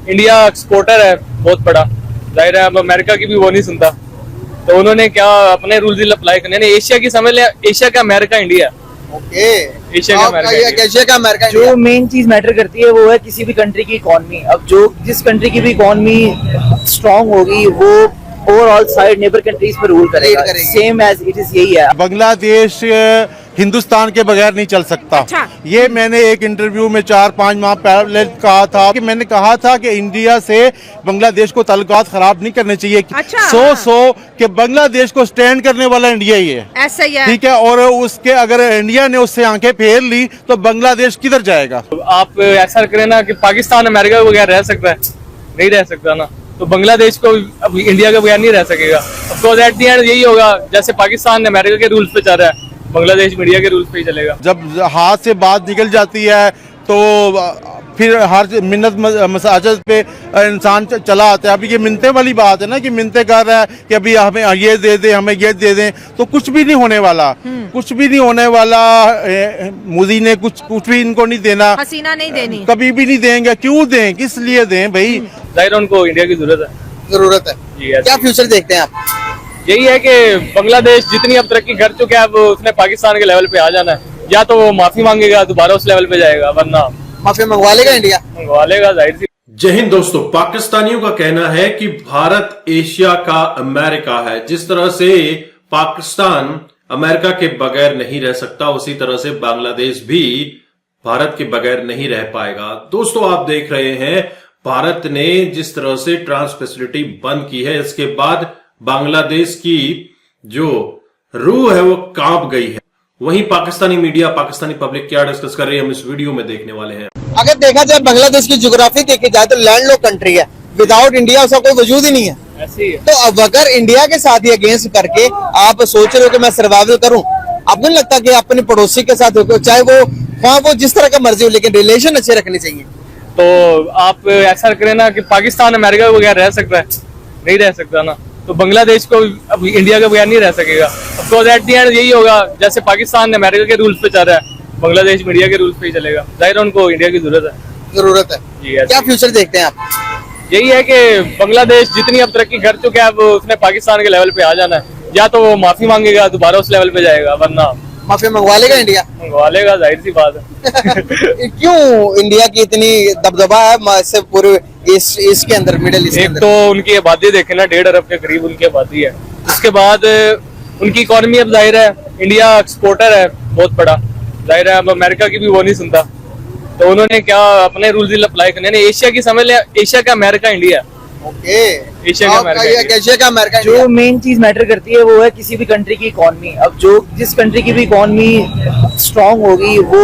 India exporter है बहुत बड़ा, जाहिर है अब अमेरिका की भी वो नहीं सुनता, तो उन्होंने क्या अपने रूल्स अप्लाई करने, एशिया की समझ ले, एशिया का अमेरिका इंडिया। ओके, एशिया का अमेरिका इंडिया। एशिया का अमेरिका जो मेन चीज मैटर करती है वो है किसी भी कंट्री की इकोनॉमी। अब जो जिस कंट्री की भी इकोनॉमी स्ट्रांग होगी वो ओवरऑल साइड नेबर कंट्रीज पर रूल करेगा, सेम एज इट इज यही है। बांग्लादेश हिंदुस्तान के बगैर नहीं चल सकता। अच्छा। ये मैंने एक इंटरव्यू में 4-5 माह पहले कहा था कि मैंने कहा था कि इंडिया से बांग्लादेश को ताल्लुकात खराब नहीं करने चाहिए। अच्छा। सो कि बांग्लादेश को स्टैंड करने वाला इंडिया ही है, ऐसा ही है। ठीक है। और उसके अगर इंडिया ने उससे आंखें फेर ली तो बांग्लादेश किधर जाएगा? आप ऐसा करें ना कि पाकिस्तान अमेरिका के बगैर रह सकता है, नहीं रह सकता ना, तो बांग्लादेश को अब इंडिया के बगैर नहीं रह सकेगा। ऑफकोर्स एट द एंड यही होगा, जैसे पाकिस्तान अमेरिका के रूल्स पे चल रहा है, बांग्लादेश मीडिया के रूल्स पे ही चलेगा। जब हाथ से बात निकल जाती है तो फिर हर मिन्नत मसाजद पे इंसान चला आता है। अभी ये मिन्नते वाली बात है ना कि मिन्नते कर रहा है कि अभी हमें ये दे दें, हमें ये दे दें, तो कुछ भी नहीं होने वाला, कुछ भी नहीं होने वाला। मोदी ने कुछ भी इनको नहीं देना, हसीना नहीं देनी, कभी भी नहीं देंगे। क्यों दें, किस लिए दें भाई? जाहिर उनको इंडिया की जरूरत है जी। क्या फ्यूचर देखते हैं आप? यही है कि बांग्लादेश जितनी अब तरक्की कर चुके हैं, अब उसने पाकिस्तान के लेवल पे आ जाना है, या तो वो माफी मांगेगा दोबारा उस लेवल पे जाएगा, वरना माफी मंगवा लेगा इंडिया, मंगवा लेगा जाहिर सी। जय हिंद दोस्तों, पाकिस्तानियों का कहना है कि भारत एशिया का अमेरिका है। जिस तरह से पाकिस्तान अमेरिका के बगैर नहीं रह सकता, उसी तरह से बांग्लादेश भी भारत के बगैर नहीं रह पाएगा। दोस्तों, आप देख रहे हैं भारत ने जिस तरह से ट्रांस फैसिलिटी बंद की है, इसके बाद बांग्लादेश की जो रूह है वो कांप गई है। वहीं पाकिस्तानी मीडिया, पाकिस्तानी पब्लिक क्या डिस्कस कर रही है, हम इस वीडियो में देखने वाले हैं। अगर देखा जाए बांग्लादेश की ज्योग्राफी देखी जाए तो लैंडलॉक कंट्री है, विदाउट इंडिया उसका कोई वजूद ही नहीं है। ऐसे ही है। तो अब अगर इंडिया के साथ ही अगेंस्ट करके आप सोच रहे हो कि मैं सर्वाइवल करूं, आपको नहीं लगता कि अपने पड़ोसी के साथ हो, चाहे वो जिस तरह का मर्जी हो, लेकिन रिलेशन अच्छे रखने चाहिए। तो आप ऐसा करें ना कि पाकिस्तान अमेरिका के बगैर रह सकता है, नहीं रह सकता ना, तो बांग्लादेश को अब इंडिया के बगैर नहीं रह सकेगा। ऑफकोर्स एट द एंड यही होगा, जैसे पाकिस्तान अमेरिका के रूल्स पे चल रहा है, बांग्लादेश मीडिया के रूल्स पे ही चलेगा। जाहिर उनको इंडिया की जरूरत है जी। क्या फ्यूचर देखते हैं आप? यही है कि बांग्लादेश जितनी अब तरक्की कर चुके हैं, अब उसने पाकिस्तान के लेवल पे आ जाना है, या तो वो माफी मांगेगा दोबारा उस लेवल पे जाएगा, वरना माफी मंगवा लेगा इंडिया, मंगवा लेगा जाहिर सी बात है। क्यों इंडिया की इतनी दबदबा है इससे पूरे इसके अंदर, मिडिल ईस्ट के एक अंदर? तो उनकी आबादी देखे ना, 1.5 अरब के करीब उनकी आबादी है। उसके बाद उनकी इकोनॉमी अब जाहिर है, इंडिया एक्सपोर्टर है बहुत बड़ा, जाहिर है अब अमेरिका की भी वो नहीं सुनता, तो उन्होंने क्या अपने रूल्स अप्लाई करने, एशिया की समझ ले, एशिया का अमेरिका इंडिया। ओके, एशिया का अमेरिका इंडिया। एशिया का अमेरिका जो मेन चीज मैटर करती है वो है किसी भी कंट्री की इकोनॉमी। अब जो जिस कंट्री की भी इकोनॉमी स्ट्रांग होगी वो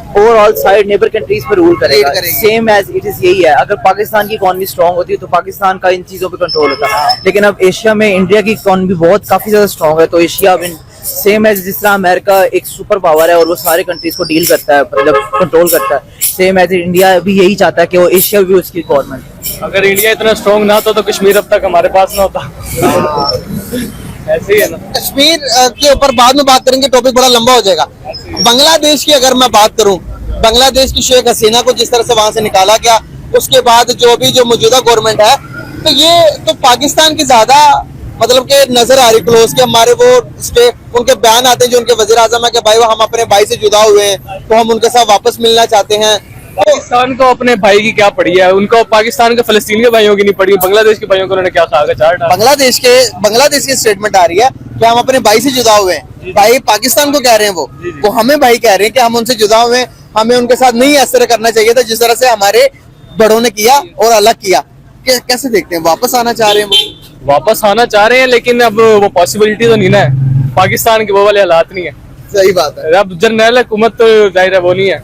ओवरऑल साइड नेबर कंट्रीज पर रूल करेगा, सेम एज इट इज यही है। अगर पाकिस्तान की इकोनॉमी स्ट्रांग होती है तो पाकिस्तान का इन चीजों पे कंट्रोल होता है, लेकिन अब एशिया में इंडिया की इकोनॉमी बहुत काफी ज्यादा स्ट्रांग है, तो एशिया अब सेम एज जिस तरह अमेरिका एक सुपर पावर है और वो सारे कंट्रीज को डील करता है, मतलब कंट्रोल करता है, सेम एज इंडिया भी यही चाहता है कि वो एशिया भी उसकी गवर्नमेंट। अगर इंडिया इतना स्ट्रांग ना होता तो कश्मीर अब तक हमारे पास ना होता। ऐसे ही है ना। कश्मीर के ऊपर बाद में बात करेंगे, टॉपिक बड़ा लंबा हो जाएगा। बांग्लादेश की अगर मैं बात करूं, बांग्लादेश की शेख हसीना को जिस तरह से वहां से निकाला गया, उसके बाद जो मौजूदा गवर्नमेंट है, तो ये तो पाकिस्तान की ज्यादा मतलब के नजर आ रही क्लोज के। हमारे वो उनके बयान आते हैं जो उनके वजीर आजम है कि भाई वो हम अपने भाई से जुदा हुए हैं तो हम उनके साथ वापस मिलना चाहते हैं। पाकिस्तान को अपने भाई की क्या पड़ी है, उनको पाकिस्तान के फलस्तीन के भाइयों की नहीं पड़ी, बांग्लादेश के भाइयों को उन्होंने क्या कहा? बांग्लादेश की स्टेटमेंट आ रही है कि हम अपने भाई से जुदा हुए हैं। भाई पाकिस्तान को कह रहे हैं, वो हमें भाई कह रहे हैं कि हम उनसे जुदा हुए हैं, हमें उनके साथ नहीं ऐसा करना चाहिए था जिस तरह से हमारे बड़ों ने किया और अलग किया। कैसे देखते हैं? वापस आना चाह रहे हैं, वो वापस आना चाह रहे हैं, लेकिन अब वो पॉसिबिलिटी तो नहीं ना है, पाकिस्तान के वो वाले हालात नहीं है। सही बात है। अब जनरल हुकूमत तो जाहिर है वो नहीं है,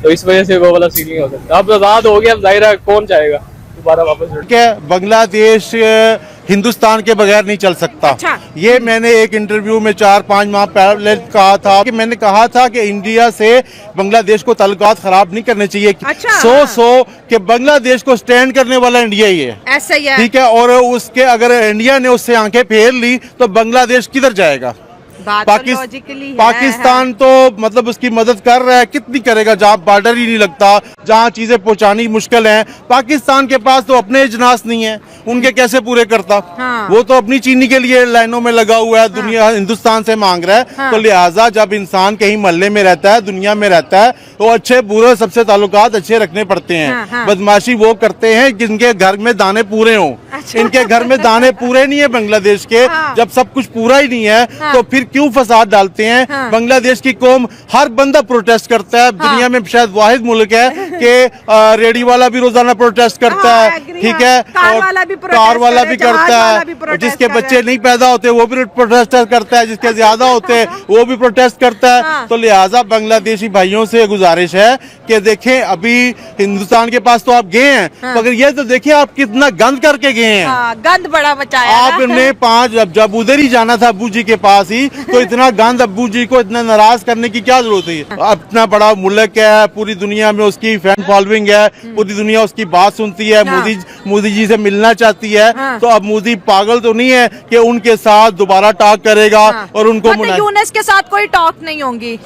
तो इस वजह से वो वाला सीन नहीं हो सकता। अब आजाद हो गया, अब जाहिर है कौन चाहेगा दोबारा वापस? क्या बांग्लादेश हिंदुस्तान के बगैर नहीं चल सकता। अच्छा। ये मैंने एक इंटरव्यू में 4-5 माह पहले कहा था कि मैंने कहा था कि इंडिया से बांग्लादेश को ताल्लुकात खराब नहीं करने चाहिए। अच्छा। सो कि बांग्लादेश को स्टैंड करने वाला इंडिया ही है, ऐसा ही है। ठीक है। और उसके अगर इंडिया ने उससे आंखें फेर ली तो बांग्लादेश किधर जाएगा? बात तो logically है। पाकिस्तान तो मतलब उसकी मदद कर रहा है, कितनी करेगा जहाँ बॉर्डर ही नहीं लगता, जहाँ चीजें पहुंचानी मुश्किल है। पाकिस्तान के पास तो अपने इजनास नहीं है, उनके कैसे पूरे करता। हाँ। वो तो अपनी चीनी के लिए लाइनों में लगा हुआ है, दुनिया हिंदुस्तान से मांग रहा है। हाँ। तो लिहाजा जब इंसान कहीं मोहल्ले में रहता है, दुनिया में रहता है, तो अच्छे बुरे सबसे ताल्लुकात अच्छे रखने पड़ते हैं। हाँ, हाँ। बदमाशी वो करते हैं जिनके घर में दाने पूरे हों। अच्छा। इनके घर में दाने पूरे नहीं है बांग्लादेश के। हाँ। जब सब कुछ पूरा ही नहीं है हाँ। तो फिर क्यों फसाद डालते हैं। हाँ। बांग्लादेश की कौम हर बंदा प्रोटेस्ट करता है। दुनिया में शायद वाहिद मुल्क है कि रेडी वाला भी रोजाना प्रोटेस्ट करता हाँ, है, agree, ठीक हाँ। है, कार और वाला भी protest कार वाला करे, भी जहाज करता वाला है, भी और protest जिसके करे। बच्चे नहीं पैदा होते वो भी प्रोटेस्ट करता है, जिसके ज्यादा होते हैं वो भी प्रोटेस्ट करता है। हाँ। तो लिहाजा बांग्लादेशी भाइयों से गुजारिश है कि देखें, अभी हिंदुस्तान के पास तो आप गए हैं, मगर ये तो देखिए आप कितना गंद करके गए हैं। हाँ, गंद बड़ा मचाया है। आपने जब उधर ही जाना था अब्बू जी के पास ही, तो इतना गंद अब्बू जी को इतना नाराज करने की क्या जरूरत है। अपना बड़ा मुल्क है, पूरी दुनिया में उसकी फैन फॉलोइंग है, पूरी दुनिया उसकी बात सुनती है, हाँ। मोदी जी से मिलना चाहती है। हाँ। तो अब मोदी पागल तो नहीं है कि उनके साथ दोबारा टॉक करेगा हाँ। और उनको मतलब यूनेस के साथ कोई टॉक नहीं होंगी।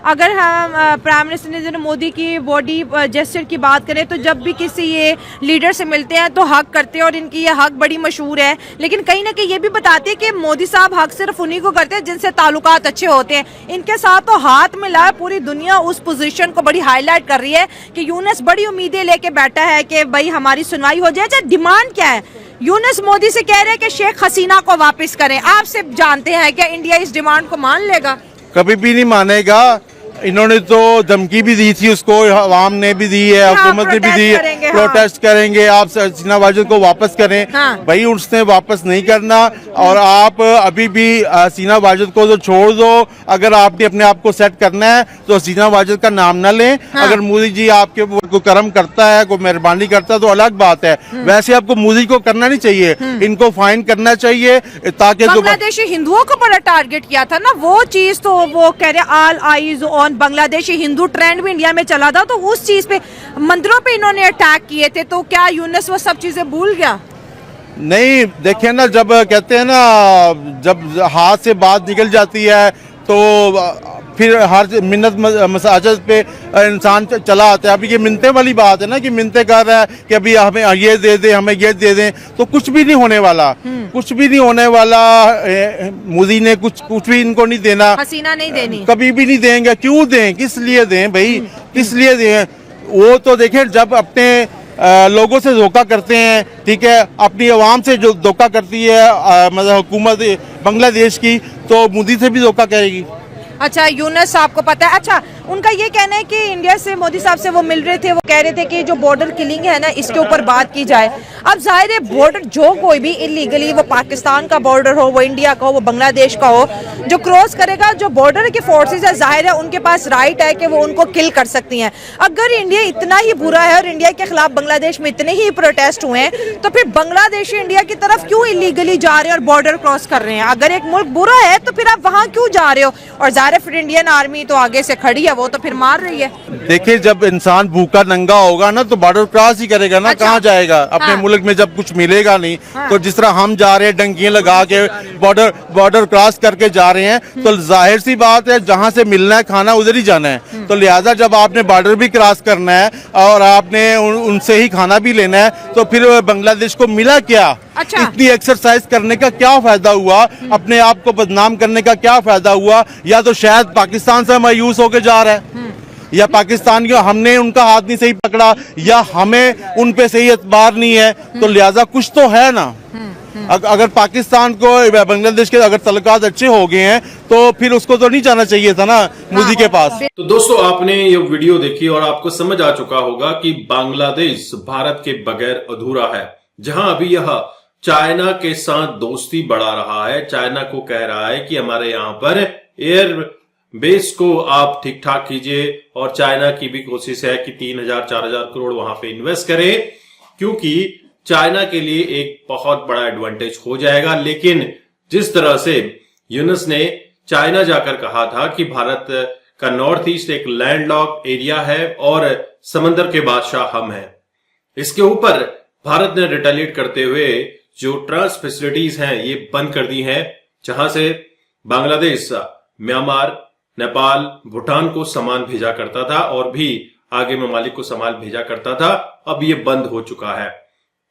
अगर हम प्राइम मिनिस्टर नरेंद्र मोदी की बॉडी जेस्चर की बात करें तो जब भी किसी ये लीडर से मिलते हैं तो हक करते हैं और इनकी ये हक बड़ी मशहूर है। लेकिन कहीं ना कहीं ये भी बताते हैं कि मोदी साहब हक सिर्फ उन्हीं को करते हैं जिनसे ताल्लुकात अच्छे होते हैं। इनके साथ तो हाथ मिला, पूरी दुनिया उस पोजीशन को बड़ी हाईलाइट कर रही है कि यूनुस बड़ी उम्मीदें लेके बैठा है कि भाई हमारी सुनवाई हो जाए। चाहे डिमांड क्या है, यूनुस मोदी से कह रहे हैं कि शेख हसीना को वापस करें। आपसे जानते हैं कि इंडिया इस डिमांड को मान लेगा? कभी भी नहीं मानेगा। इन्होंने तो धमकी भी दी थी उसको, आवाम ने भी दी है, हुकूमत ने भी दी है, करेंगे, हाँ। प्रोटेस्ट करेंगे, आप हसीना वाजिद को वापस करें। हाँ। भाई उसने वापस नहीं करना, और आप अभी भी हसीना वाजिद को तो छोड़ दो। अगर आपने अपने आप को सेट करना है तो हसीना वाजिद का नाम ना लें। हाँ। अगर मोदी जी आपके ऊपर कोई करम करता है, कोई मेहरबानी करता है तो अलग बात है। वैसे आपको मोदी को करना नहीं चाहिए, इनको फाइन करना चाहिए ताकि बांग्लादेशी हिंदुओं को बड़ा टारगेट किया था ना, वो चीज तो वो कह रहे all eyes on Bangladeshi Hindu trend भी इंडिया में चला था, तो उस चीज पे मंदिरों पे इन्होंने अटैक किए थे। तो क्या यूनुस वो सब चीजें भूल गया? नहीं, देखिए ना, जब कहते हैं ना, जब हाथ से बात निकल जाती है तो फिर हर मिन्नत मसाजद पे इंसान चला आता है। अभी ये मिन्नते वाली बात है ना कि मिन्नते कर रहा है कि अभी हमें ये दे दें, हमें ये दे दें, तो कुछ भी नहीं होने वाला, कुछ भी नहीं होने वाला। मोदी ने कुछ भी इनको नहीं देना, हसीना नहीं देनी, कभी भी नहीं देंगे। क्यों दें, किस लिए दें भाई, किस लिए दें? वो तो देखें, जब अपने लोगों से धोखा करते हैं, ठीक है, अपनी आवाम से जो धोखा करती है मतलब हुकूमत बांग्लादेश की, तो मोदी से भी धोखा करेगी। अच्छा, यूनुस आपको पता है? अच्छा, उनका ये कहना है कि इंडिया से मोदी साहब से वो मिल रहे थे, वो कह रहे थे कि जो बॉर्डर किलिंग है ना, इसके ऊपर बात की जाए। अब जाहिर है बॉर्डर जो कोई भी इलीगली, वो पाकिस्तान का बॉर्डर हो, वो इंडिया का हो, वो बांग्लादेश का हो, जो क्रॉस करेगा, जो बॉर्डर के फोर्सेज है, जाहिर है उनके पास राइट है कि वो उनको किल कर सकती हैं। अगर इंडिया इतना ही बुरा है और इंडिया के खिलाफ बांग्लादेश में इतने ही प्रोटेस्ट हुए हैं, तो फिर बांग्लादेशी इंडिया की तरफ क्यों इलीगली जा रहे हैं और बॉर्डर क्रॉस कर रहे हैं? अगर एक मुल्क बुरा है तो फिर आप वहां क्यों जा रहे हो? और जाहिर है फिर इंडियन आर्मी तो आगे से खड़ी है, वो तो फिर मार रही है। देखिए, जब इंसान भूखा नंगा होगा ना तो बॉर्डर क्रॉस ही करेगा ना। अच्छा। कहाँ जाएगा? अपने हाँ। मुल्क में जब कुछ मिलेगा नहीं। हाँ। तो जिस तरह हम जा रहे हैं डंकियां लगा के बॉर्डर क्रॉस करके जा रहे हैं, तो जाहिर सी बात है जहां से मिलना है खाना उधर ही जाना है। तो लिहाजा जब आपने बॉर्डर भी क्रॉस करना है और आपने उनसे ही खाना भी लेना है, तो फिर बांग्लादेश को मिला क्या? अच्छा। इतनी एक्सरसाइज करने का क्या फायदा हुआ? अपने आप को बदनाम करने का क्या फायदा हुआ? या तो शायद पाकिस्तान से मायूस होके जा रहा है, या पाकिस्तान को हमने उनका हाथ नहीं सही पकड़ा, या हमें उन पे सही एतबार नहीं है। तो लिहाजा कुछ तो है ना। अगर पाकिस्तान को बांग्लादेश के अगर तल्लुकात अच्छे हो गए हैं तो फिर उसको तो नहीं जाना चाहिए था ना मोदी के पास। तो दोस्तों, आपने ये वीडियो देखी और आपको समझ आ चुका होगा कि बांग्लादेश भारत के बगैर अधूरा है। जहां अभी यह चाइना के साथ दोस्ती बढ़ा रहा है, चाइना को कह रहा है कि हमारे यहाँ पर एयर बेस को आप ठीक ठाक कीजिए, और चाइना की भी कोशिश है कि 3,000-4,000 करोड़ वहां पे इन्वेस्ट करे, क्योंकि चाइना के लिए एक बहुत बड़ा एडवांटेज हो जाएगा। लेकिन जिस तरह से यूनुस ने चाइना जाकर कहा था कि भारत का नॉर्थ ईस्ट एक लैंडलॉक एरिया है और समंदर के बादशाह हम हैं, इसके ऊपर भारत ने रिटेलिएट करते हुए जो ट्रांस फैसिलिटीज हैं ये बंद कर दी हैं, जहां से बांग्लादेश म्यांमार, नेपाल, भूटान को सामान भेजा करता था और भी आगे ममालिक को सामान भेजा करता था। अब ये बंद हो चुका है।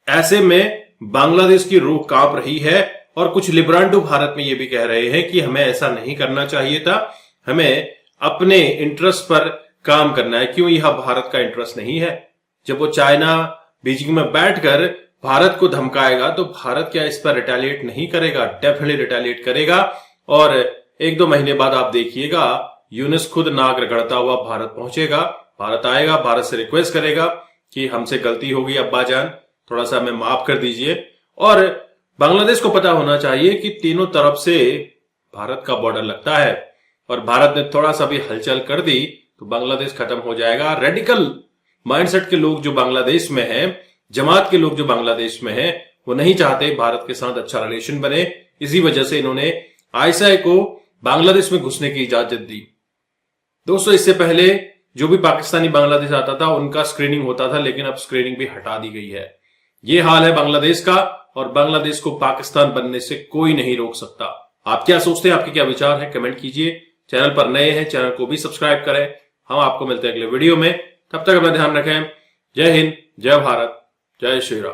ऐसे में बांग्लादेश की रूह कांप रही है और कुछ लिबरांडो भारत में ये भी कह रहे हैं कि हमें ऐसा नहीं करना चाहिए था, हमें अपने इंटरेस्ट पर काम करना है। क्यों यह भारत का इंटरेस्ट नहीं है? जब वो चाइना बीजिंग में बैठकर भारत को धमकाएगा तो भारत क्या इस पर रिटेलिएट नहीं करेगा? डेफिनेटली रिटेलिएट करेगा। और 1-2 महीने बाद आप देखिएगा यूनुस खुद नाक रगड़ता हुआ भारत पहुंचेगा, भारत आएगा, भारत से रिक्वेस्ट करेगा कि हमसे गलती होगी अब्बा जान, थोड़ा सा हमें माफ कर दीजिए। और बांग्लादेश को पता होना चाहिए कि तीनों तरफ से भारत का बॉर्डर लगता है और भारत ने थोड़ा सा भी हलचल कर दी तो बांग्लादेश खत्म हो जाएगा। रेडिकल माइंडसेट के लोग जो बांग्लादेश में हैं, जमात के लोग जो बांग्लादेश में हैं, वो नहीं चाहते भारत के साथ अच्छा रिलेशन बने। इसी वजह से इन्होंने आईएसआई को बांग्लादेश में घुसने की इजाजत दी। दोस्तों, इससे पहले जो भी पाकिस्तानी बांग्लादेश आता था उनका स्क्रीनिंग होता था, लेकिन अब स्क्रीनिंग भी हटा दी गई है। ये हाल है बांग्लादेश का और बांग्लादेश को पाकिस्तान बनने से कोई नहीं रोक सकता। आप क्या सोचते हैं? आपके क्या विचार हैं? कमेंट कीजिए। चैनल पर नए हैं, चैनल को भी सब्सक्राइब करें। हम आपको मिलते हैं अगले वीडियो में। तब तक अपना ध्यान रखें। जय हिंद, जय भारत, जय श्री राम।